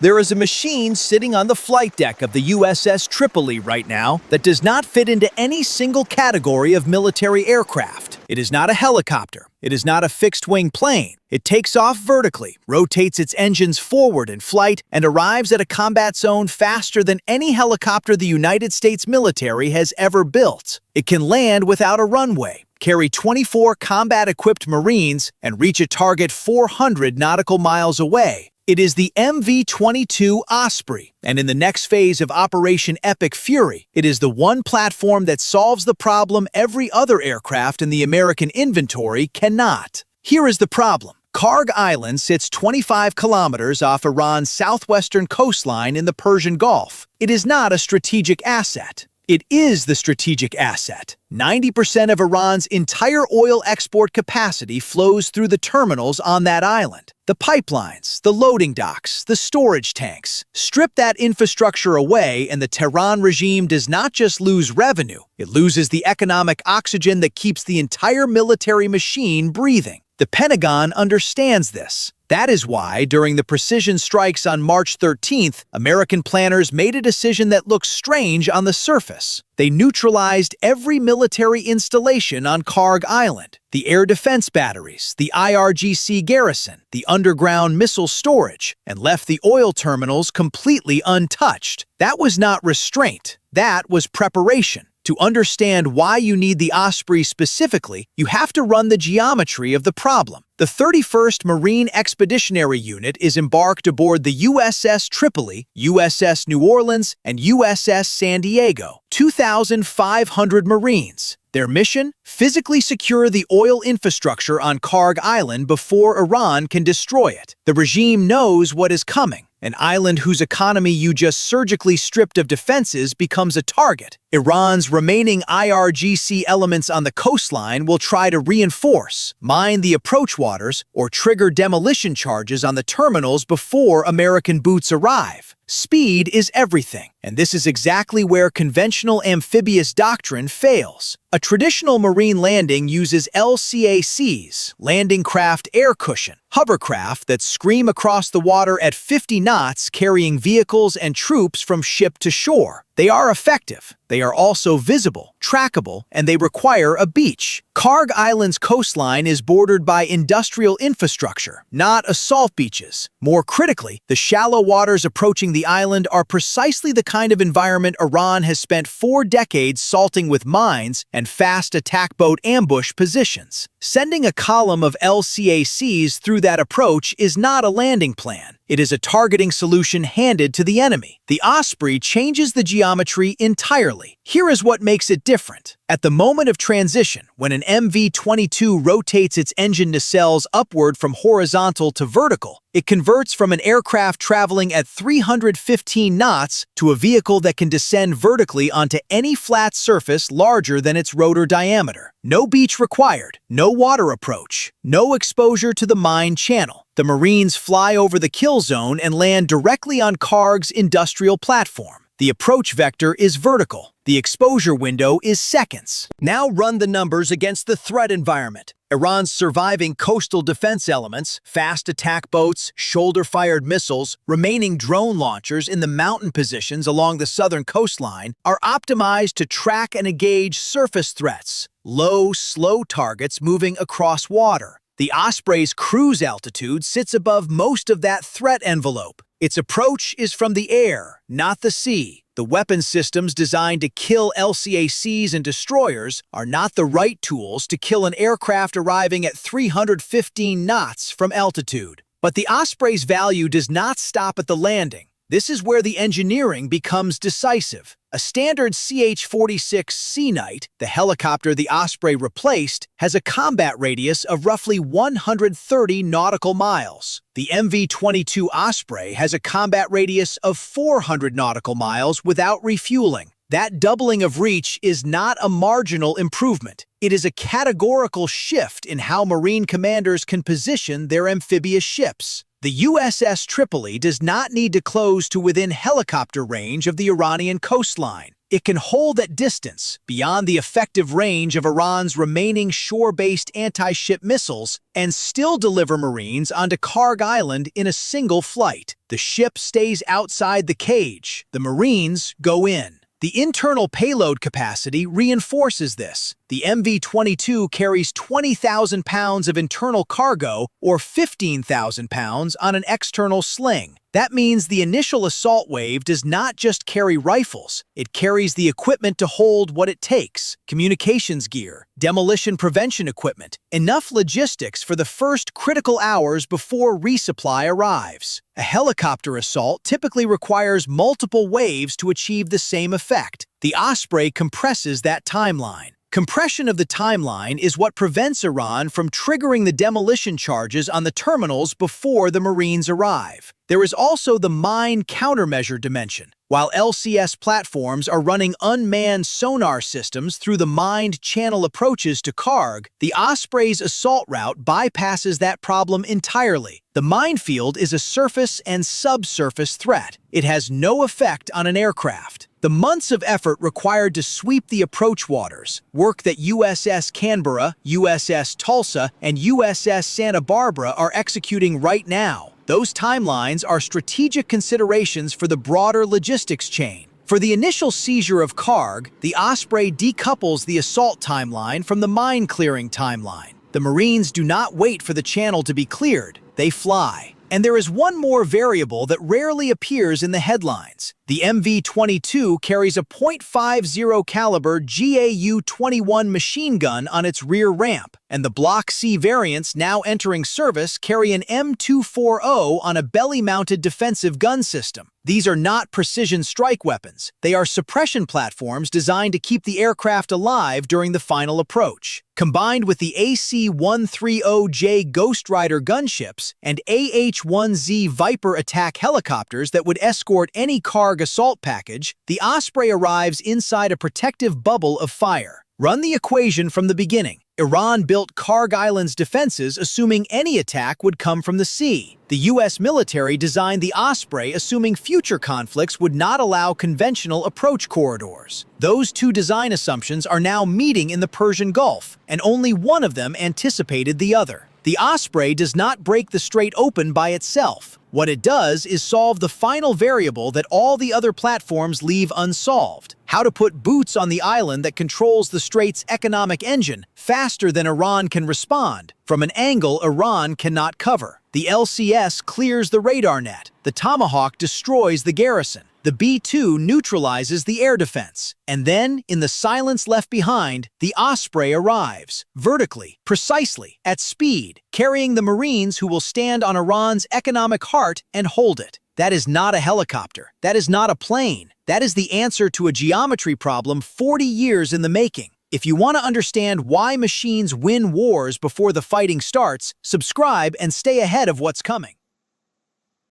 There is a machine sitting on the flight deck of the USS Tripoli right now that does not fit into any single category of military aircraft. It is not a helicopter. It is not a fixed-wing plane. It takes off vertically, rotates its engines forward in flight, and arrives at a combat zone faster than any helicopter the United States military has ever built. It can land without a runway, carry 24 combat-equipped Marines, and reach a target 400 nautical miles away. It is the MV-22 Osprey, and in the next phase of Operation Epic Fury, it is the one platform that solves the problem every other aircraft in the American inventory cannot. Here is the problem. Kharg Island sits 25 kilometers off Iran's southwestern coastline in the Persian Gulf. It is not a strategic asset. It is the strategic asset. 90% of Iran's entire oil export capacity flows through the terminals on that island. The pipelines, the loading docks, the storage tanks. Strip that infrastructure away and the Tehran regime does not just lose revenue, it loses the economic oxygen that keeps the entire military machine breathing. The Pentagon understands this. That is why, during the precision strikes on March 13th, American planners made a decision that looks strange on the surface. They neutralized every military installation on Kharg Island, the air defense batteries, the IRGC garrison, the underground missile storage, and left the oil terminals completely untouched. That was not restraint. That was preparation. To understand why you need the Osprey specifically, you have to run the geometry of the problem. The 31st Marine Expeditionary Unit is embarked aboard the USS Tripoli, USS New Orleans, and USS San Diego, 2,500 Marines. Their mission? Physically secure the oil infrastructure on Kharg Island before Iran can destroy it. The regime knows what is coming. An island whose economy you just surgically stripped of defenses becomes a target. Iran's remaining IRGC elements on the coastline will try to reinforce, mine the approach waters, or trigger demolition charges on the terminals before American boots arrive. Speed is everything, and this is exactly where conventional amphibious doctrine fails. A traditional marine landing uses LCACs, landing craft air cushion, hovercraft that scream across the water at 50 knots carrying vehicles and troops from ship to shore. They are effective. They are also visible, trackable, and they require a beach. Kharg Island's coastline is bordered by industrial infrastructure, not assault beaches. More critically, the shallow waters approaching the island are precisely the kind of environment Iran has spent 4 decades salting with mines and fast attack boat ambush positions. Sending a column of LCACs through that approach is not a landing plan. It is a targeting solution handed to the enemy. The Osprey changes the geometry entirely. Here is what makes it different. At the moment of transition, when an MV-22 rotates its engine nacelles upward from horizontal to vertical, it converts from an aircraft traveling at 315 knots to a vehicle that can descend vertically onto any flat surface larger than its rotor diameter. No beach required, no water approach, no exposure to the mine channel. The Marines fly over the kill zone and land directly on Kharg's industrial platform. The approach vector is vertical. The exposure window is seconds. Now run the numbers against the threat environment. Iran's surviving coastal defense elements, fast attack boats, shoulder-fired missiles, remaining drone launchers in the mountain positions along the southern coastline are optimized to track and engage surface threats, low, slow targets moving across water. The Osprey's cruise altitude sits above most of that threat envelope. Its approach is from the air, not the sea. The weapon systems designed to kill LCACs and destroyers are not the right tools to kill an aircraft arriving at 315 knots from altitude. But the Osprey's value does not stop at the landing. This is where the engineering becomes decisive. A standard CH-46 Sea Knight, the helicopter the Osprey replaced, has a combat radius of roughly 130 nautical miles. The MV-22 Osprey has a combat radius of 400 nautical miles without refueling. That doubling of reach is not a marginal improvement. It is a categorical shift in how Marine commanders can position their amphibious ships. The USS Tripoli does not need to close to within helicopter range of the Iranian coastline. It can hold at distance, beyond the effective range of Iran's remaining shore-based anti-ship missiles, and still deliver Marines onto Kharg Island in a single flight. The ship stays outside the cage. The Marines go in. The internal payload capacity reinforces this. The MV-22 carries 20,000 pounds of internal cargo or 15,000 pounds on an external sling. That means the initial assault wave does not just carry rifles, it carries the equipment to hold what it takes: communications gear, demolition prevention equipment, enough logistics for the first critical hours before resupply arrives. A helicopter assault typically requires multiple waves to achieve the same effect. The Osprey compresses that timeline. Compression of the timeline is what prevents Iran from triggering the demolition charges on the terminals before the Marines arrive. There is also the mine countermeasure dimension. While LCS platforms are running unmanned sonar systems through the mined channel approaches to Kharg, the Osprey's assault route bypasses that problem entirely. The minefield is a surface and subsurface threat. It has no effect on an aircraft. The months of effort required to sweep the approach waters, work that USS Canberra, USS Tulsa, and USS Santa Barbara are executing right now. Those timelines are strategic considerations for the broader logistics chain. For the initial seizure of Kharg, the Osprey decouples the assault timeline from the mine-clearing timeline. The Marines do not wait for the channel to be cleared, they fly. And there is one more variable that rarely appears in the headlines. The MV-22 carries a .50 caliber GAU-21 machine gun on its rear ramp, and the Block C variants now entering service carry an M240 on a belly-mounted defensive gun system. These are not precision strike weapons. They are suppression platforms designed to keep the aircraft alive during the final approach. Combined with the AC-130J Ghost Rider gunships and AH-1Z Viper attack helicopters that would escort any Kharg assault package, the Osprey arrives inside a protective bubble of fire. Run the equation from the beginning. Iran built Kharg Island's defenses assuming any attack would come from the sea. The U.S. military designed the Osprey assuming future conflicts would not allow conventional approach corridors. Those two design assumptions are now meeting in the Persian Gulf, and only one of them anticipated the other. The Osprey does not break the strait open by itself. What it does is solve the final variable that all the other platforms leave unsolved: how to put boots on the island that controls the strait's economic engine faster than Iran can respond, from an angle Iran cannot cover. The LCS clears the radar net. The Tomahawk destroys the garrison. The B-2 neutralizes the air defense. And then, in the silence left behind, the Osprey arrives, vertically, precisely, at speed, carrying the Marines who will stand on Iran's economic heart and hold it. That is not a helicopter. That is not a plane. That is the answer to a geometry problem 40 years in the making. If you want to understand why machines win wars before the fighting starts, subscribe and stay ahead of what's coming.